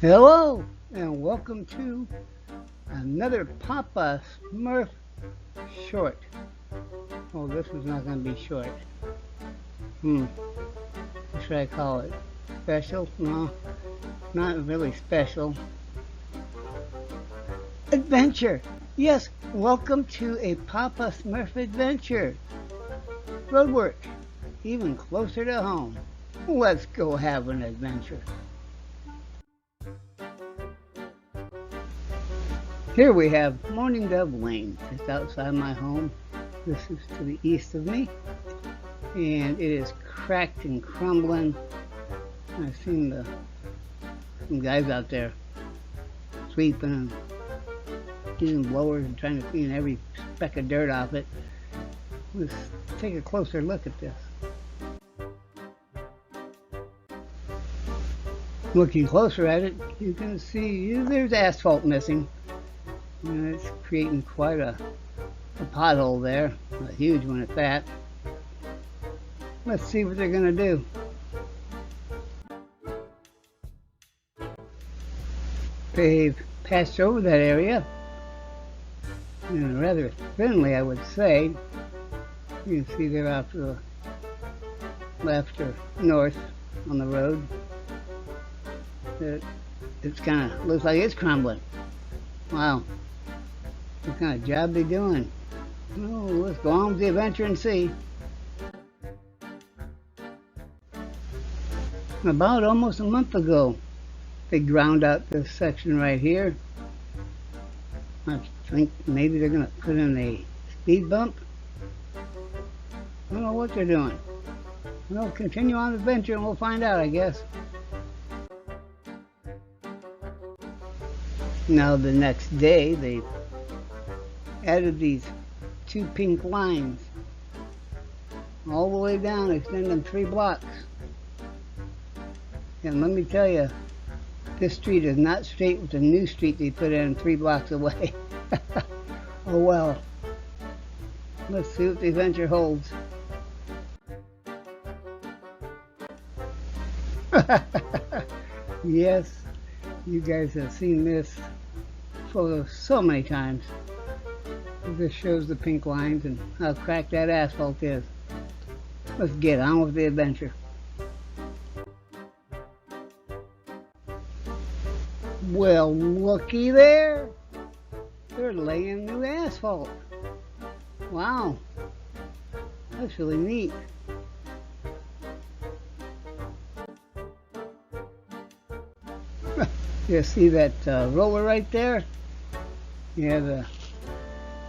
Hello, and welcome to another Papa Smurf short. Oh, this is not going to be short. What should I call it? Special? No, not really special. Adventure! Yes, welcome to a Papa Smurf adventure. Roadwork, even closer to home. Let's go have an adventure. Here we have Mourning Dove Lane, just outside my home. This is to the east of me, and it is cracked and crumbling. I've seen some guys out there sweeping and using blowers and trying to clean every speck of dirt off it. Let's take a closer look at this. Looking closer at it, you can see there's asphalt missing. And it's creating quite a pothole there, a huge one at that. Let's see what they're going to do. They've passed over that area, and rather thinly, I would say. You can see they're off to the left or north on the road. It's kind of looks like it's crumbling. Wow. What kind of job they doing? Oh, let's go on with the adventure and see. About almost a month ago, they ground out this section right here. I think maybe they're going to put in a speed bump. I don't know what they're doing. We'll continue on the adventure and we'll find out, I guess. Now the next day, they added these two pink lines all the way down, extending 3 blocks. And let me tell you, this street is not straight with the new street they put in 3 blocks away. Oh well. Let's see what the adventure holds. Yes, you guys have seen this photo so many times. This shows the pink lines and how cracked that asphalt is. Let's get on with the adventure. Well, looky there. They're laying new asphalt. Wow. That's really neat. You see that roller right there? Yeah, the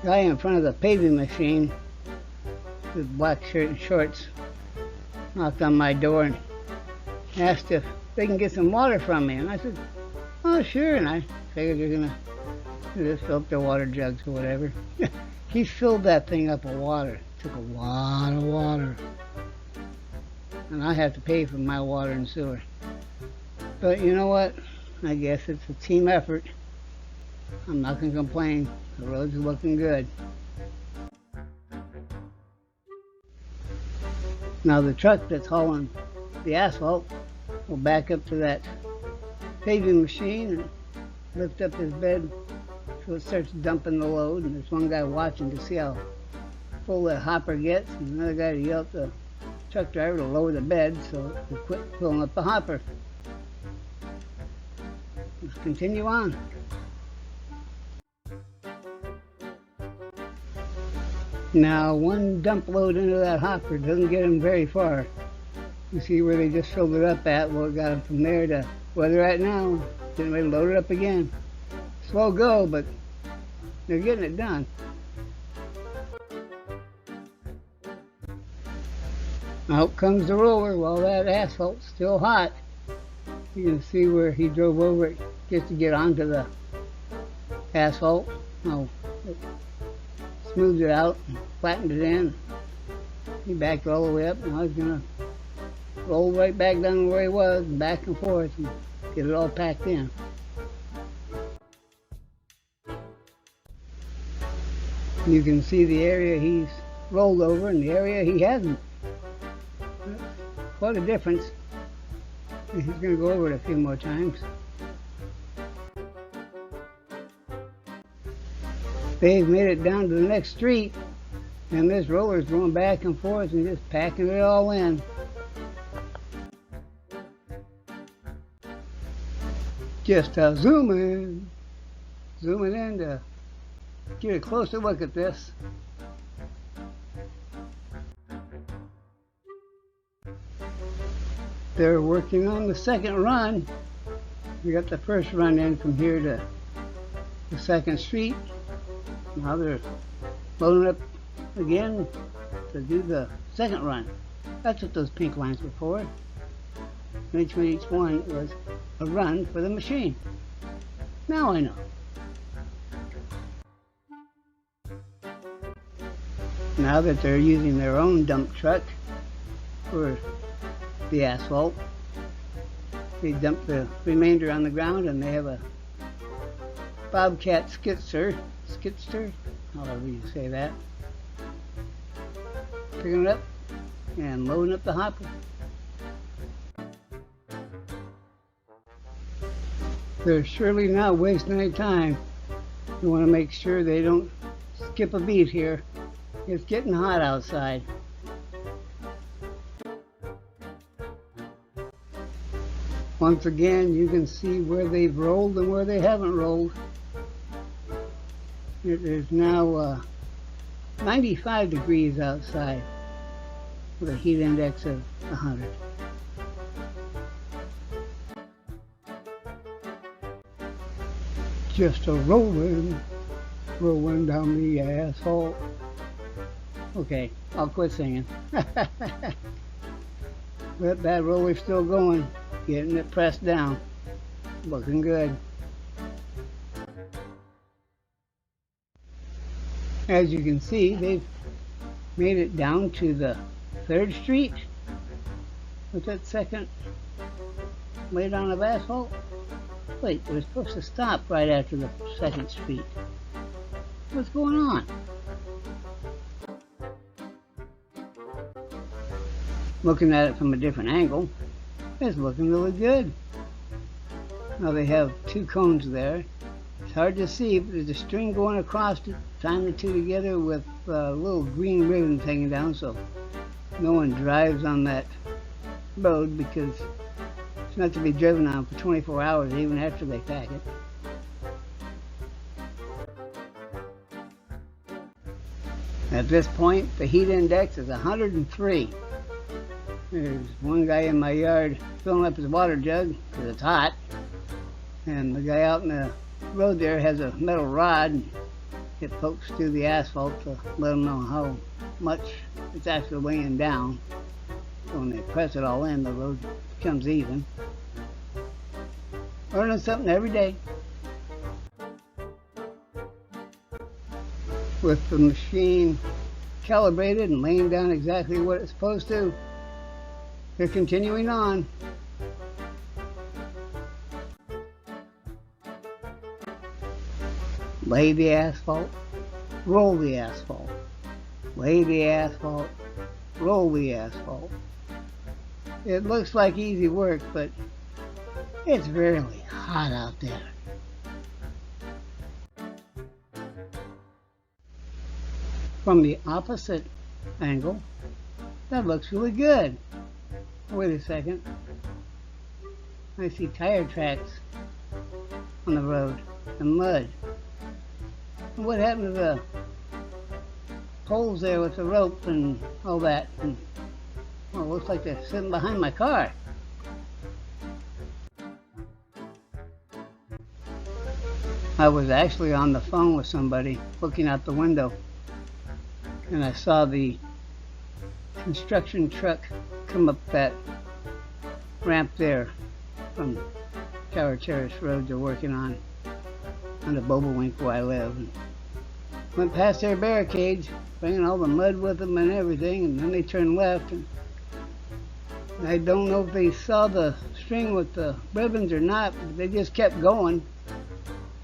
guy in front of the paving machine with black shirt and shorts knocked on my door and asked if they can get some water from me. And I said, oh, sure. And I figured they're going to just fill up their water jugs or whatever. He filled that thing up with water. It took a lot of water. And I have to pay for my water and sewer. But you know what? I guess it's a team effort. I'm not going to complain. The roads are looking good. Now the truck that's hauling the asphalt will back up to that paving machine and lift up his bed so it starts dumping the load. And there's one guy watching to see how full that hopper gets, and another guy to yell at the truck driver to lower the bed so he quit filling up the hopper. Let's continue on. Now, one dump load into that hopper doesn't get them very far. You see where they just filled it up at? Well, it got them from there to where they're at now. Getting ready to load it up again. Slow go, but they're getting it done. Out comes the roller while that asphalt's still hot. You can see where he drove over it just to get onto the asphalt. Oh, it smoothed it out, flattened it in. He backed all the way up. Now he's going to roll right back down where he was, and back and forth, and get it all packed in. You can see the area he's rolled over and the area he hasn't. Quite a difference. He's going to go over it a few more times. they've made it down to the next street, and this roller's going back and forth and just packing it all in. Just zooming in to get a closer look at this. They're working on the second run. We got the first run in from here to the second street. Now they're loading up again to do the second run. That's what those pink lines were for. Each one was a run for the machine. Now I know. Now that they're using their own dump truck for the asphalt, they dump the remainder on the ground, and they have a Bobcat skidster, however you say that, picking it up and loading up the hopper. They're surely not wasting any time. You want to make sure they don't skip a beat here. It's getting hot outside. Once again, you can see where they've rolled and where they haven't rolled. It is now 95 degrees outside with a heat index of 100. Just a rolling down the asphalt. Okay, I'll quit singing. But that roller's still going, getting it pressed down. Looking good. As you can see, they've made it down to the 3rd Street with that second laydown of asphalt. Wait, they were supposed to stop right after the 2nd Street. What's going on? Looking at it from a different angle, it's looking really good. Now they have 2 cones there. It's hard to see, but there's a string going across it, tying the 2 together with little green ribbons hanging down, so no one drives on that road, because it's not to be driven on for 24 hours even after they pack it. At this point, the heat index is 103. There's one guy in my yard filling up his water jug because it's hot, and the guy out in the road there has a metal rod, and it pokes through the asphalt to let him know how much it's actually weighing down. So when they press it all in, the road becomes even. Learning something every day. With the machine calibrated and laying down exactly what it's supposed to, they're continuing on. Lay the asphalt, roll the asphalt. Lay the asphalt, roll the asphalt. It looks like easy work, but it's really hot out there. From the opposite angle, that looks really good. Wait a second. I see tire tracks on the road and mud. And what happened to the poles there with the rope and all that? And, well, it looks like they're sitting behind my car. I was actually on the phone with somebody looking out the window, and I saw the construction truck come up that ramp there from Tower Terrace Road they're working on the Bobowink where I live. And went past their barricades, bringing all the mud with them and everything, and then they turned left. And I don't know if they saw the string with the ribbons or not, but they just kept going,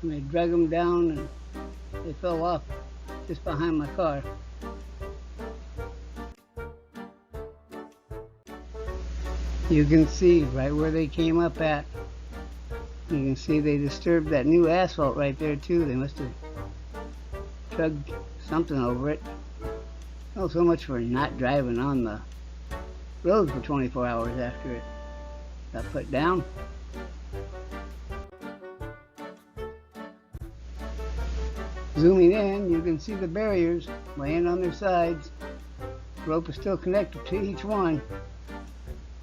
and they dragged them down, and they fell off just behind my car. You can see right where they came up at. You can see they disturbed that new asphalt right there too. They must have chugged something over it. Well, so much for not driving on the road for 24 hours after it got put down. Zooming in, you can see the barriers laying on their sides. The rope is still connected to each one.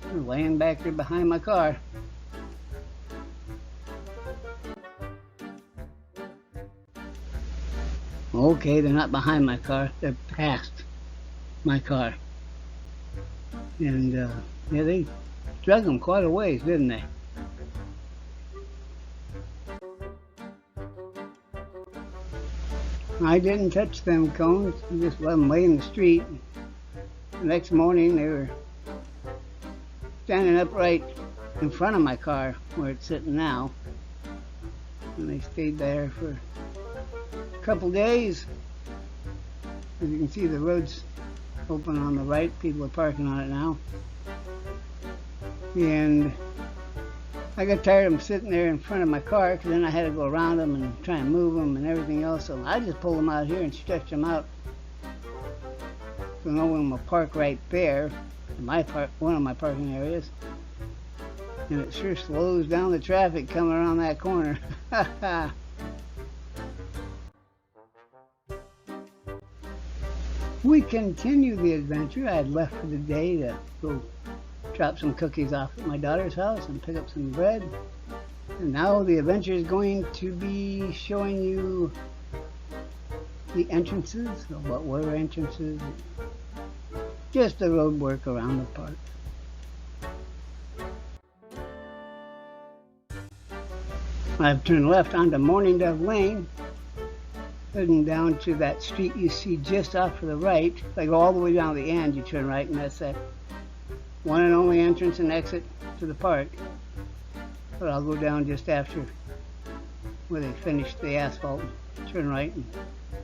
They're laying back there behind my car. Okay, they're not behind my car, they're past my car. And yeah, they drug them quite a ways, didn't they? I didn't touch them cones, I just let them lay in the street. The next morning they were standing upright in front of my car where it's sitting now. And they stayed there for a couple days. As you can see, the road's open on the right, people are parking on it now. And I got tired of them sitting there in front of my car, because then I had to go around them and try and move them and everything else. So I just pulled them out here and stretched them out. So now I'm going to park right there, in one of my parking areas. And it sure slows down the traffic coming around that corner. We continue the adventure. I had left for the day to go drop some cookies off at my daughter's house and pick up some bread. And now the adventure is going to be showing you the entrances, or what were entrances, just the road work around the park. I've turned left onto Morning Dove Lane, heading down to that street you see just off to the right. If I go all the way down to the end, you turn right, and that's that one and only entrance and exit to the park. But I'll go down just after where they finished the asphalt, turn right and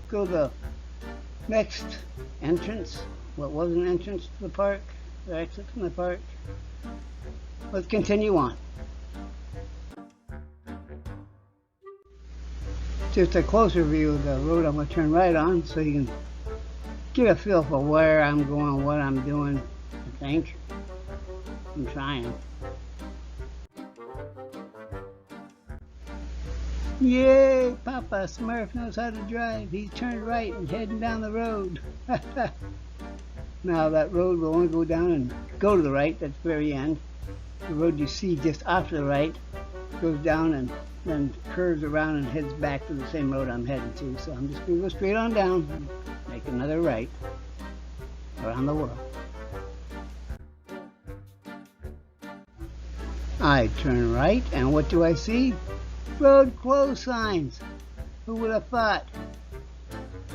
go to the next entrance, what was an entrance to the park, the exit from the park. Let's continue on. Just a closer view of the road I'm going to turn right on so you can get a feel for where I'm going, what I'm doing, I think. I'm trying. Yay! Papa Smurf knows how to drive. He's turned right and heading down the road. Now that road will only go down and go to the right. That's the very end. The road you see just off to the right goes down and then curves around and heads back to the same road I'm heading to. So I'm just going to go straight on down and make another right around the world. I turn right, and what do I see? Road closed signs. Who would have thought?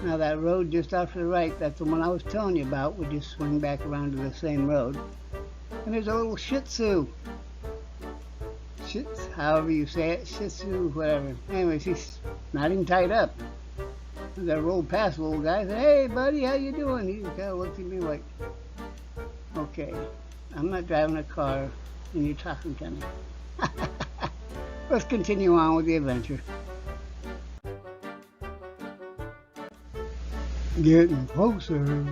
Now that road just off to the right, that's the one I was telling you about. We just swing back around to the same road. And there's a little Shih Tzu. However you say it, Shih Tzu, whatever. Anyways, he's not even tied up. As I rolled past the little guy, I said, "Hey buddy, how you doing?" He kind of looked at me like, "Okay, I'm not driving a car and you're talking to me." Let's continue on with the adventure. Getting closer.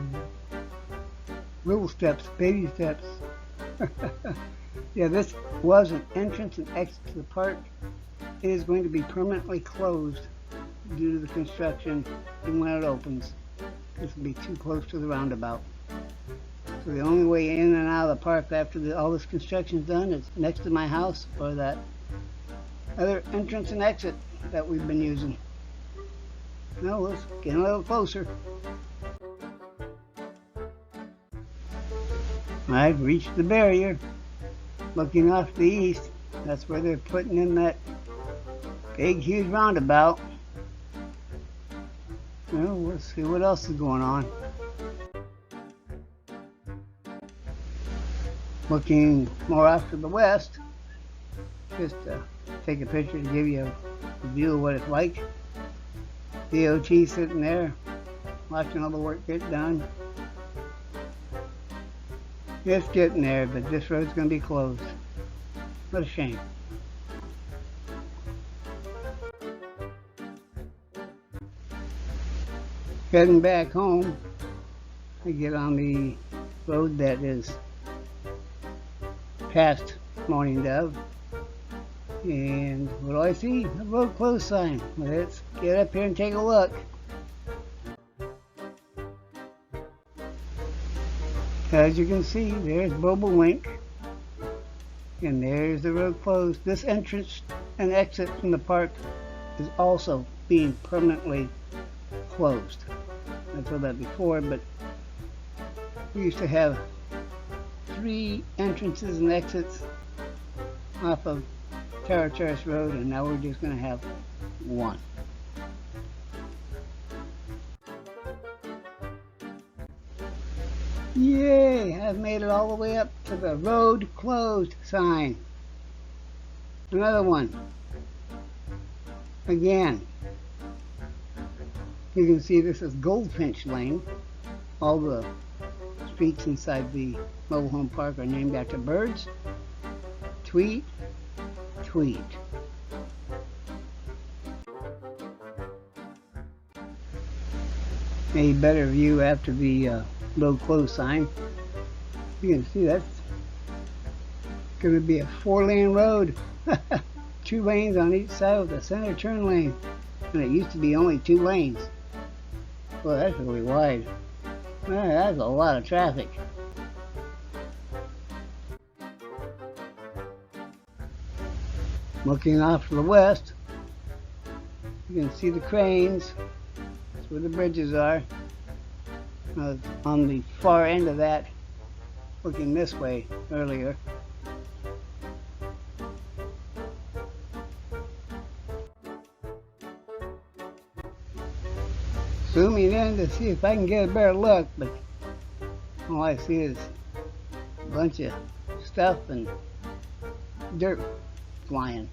Little steps, baby steps. Yeah, this was an entrance and exit to the park. It is going to be permanently closed due to the construction and when it opens. This will be too close to the roundabout. So the only way in and out of the park after all this construction is done is next to my house or that other entrance and exit that we've been using. Now let's get a little closer. I've reached the barrier. Looking off to the east, that's where they're putting in that big huge roundabout. Well, let's see what else is going on. Looking more off to the west, just to take a picture to give you a view of what it's like. DOT sitting there watching all the work get done. It's getting there, but this road's going to be closed. What a shame. Heading back home, I get on the road that is past Mourning Dove, and what do I see? A road closed sign. Let's get up here and take a look. As you can see, there's Bobolink, and there's the road closed. This entrance and exit from the park is also being permanently closed. I told that before, but we used to have 3 entrances and exits off of Tower Terrace Road, and now we're just going to have 1. Yay! I've made it all the way up to the road closed sign. Another one. Again. You can see this is Goldfinch Lane. All the streets inside the mobile home park are named after birds. Tweet, tweet. A better view after the road closed sign. You can see that's going to be a 4-lane road. 2 lanes on each side with a center turn lane. And it used to be only 2 lanes. Well, that's really wide. Man, that's a lot of traffic. Looking off to the west, you can see the cranes. That's where the bridges are. On the far end of that, looking this way earlier. Zooming in to see if I can get a better look, but all I see is a bunch of stuff and dirt flying.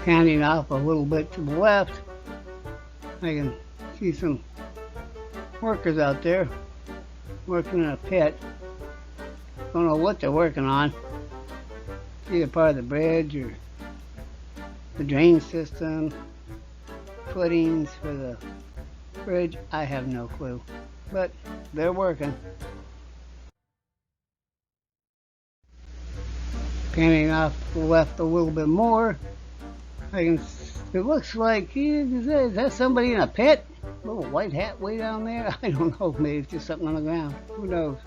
Panning off a little bit to the left, I can see some workers out there working in a pit. Don't know what they're working on. Either part of the bridge or the drain system, footings for the bridge. I have no clue, but they're working. Panning off to the left a little bit more, it looks like, is that somebody in a pit? A little white hat way down there? I don't know, maybe it's just something on the ground. Who knows?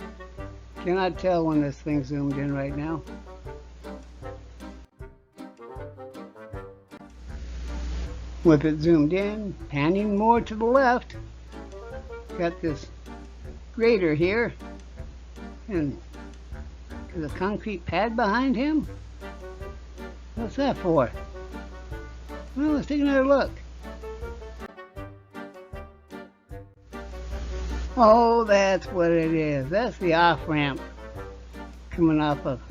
Cannot tell when this thing's zoomed in right now. With it zoomed in, panning more to the left, got this grader here, and there's a concrete pad behind him. What's that for? Well, let's take another look. Oh, that's what it is. That's the off-ramp coming off of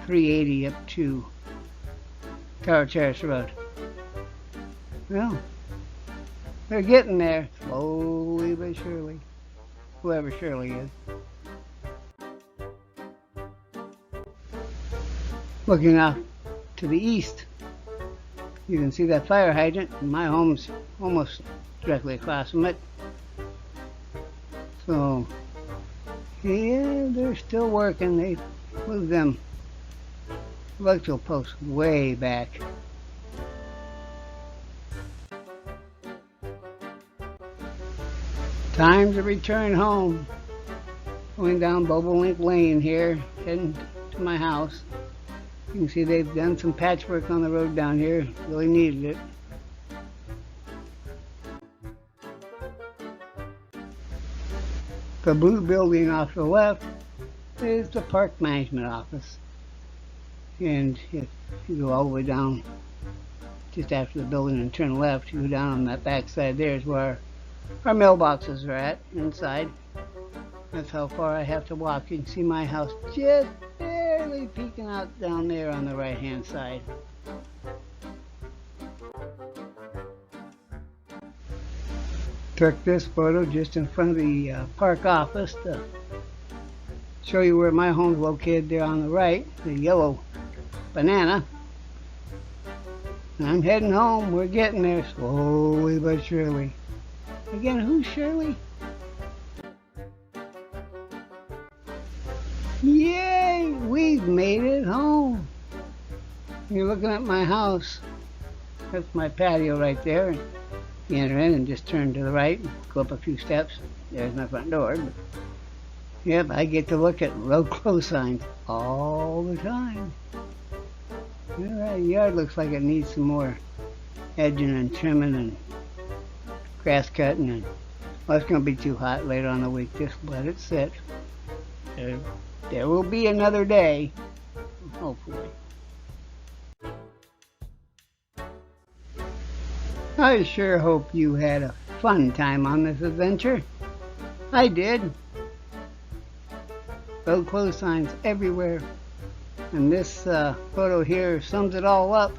380 up to Tower Terrace Road. Well, they're getting there, slowly but surely, whoever Shirley is. Looking off to the east, you can see that fire hydrant. My home's almost directly across from it. So, yeah, they're still working. They moved them electrical posts way back. Time to return home. Going down Bobolink Lane here, heading to my house. You can see they've done some patchwork on the road down here. Really needed it. The blue building off to the left is the park management office. And if you go all the way down just after the building and turn left, you go down on that back side there is where our mailboxes are at inside. That's how far I have to walk. You can see my house just barely peeking out down there on the right hand side. Took this photo just in front of the park office to show you where my home's located there on the right, the yellow banana. I'm heading home. We're getting there slowly but surely. Again, who's Shirley? Yay! We've made it home. You're looking at my house. That's my patio right there. You enter in and just turn to the right and go up a few steps. There's my front door. But yep, I get to look at road close signs all the time. That yard looks like it needs some more edging and trimming and grass cutting. And well, it's going to be too hot later on in the week. Just let it sit. There will be another day, hopefully. I sure hope you had a fun time on this adventure. I did. Road close signs everywhere. And this photo here sums it all up.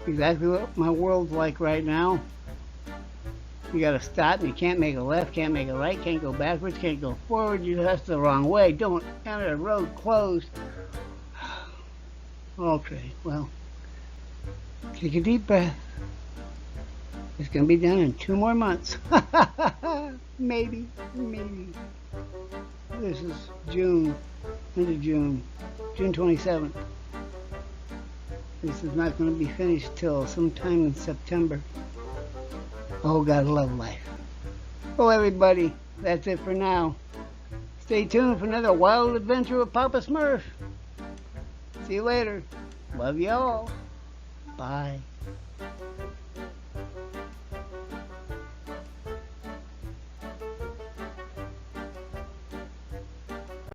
Exactly what my world's like right now. You gotta stop and you can't make a left, can't make a right, can't go backwards, can't go forward. That's the wrong way. Don't enter the road closed. Okay, well, take a deep breath. It's gonna be done in 2 more months. Maybe. This is June, end of June, June 27th. This is not gonna be finished till sometime in September. Oh, gotta love life. Well, everybody, that's it for now. Stay tuned for another wild adventure with Papa Smurf. See you later. Love y'all. Bye.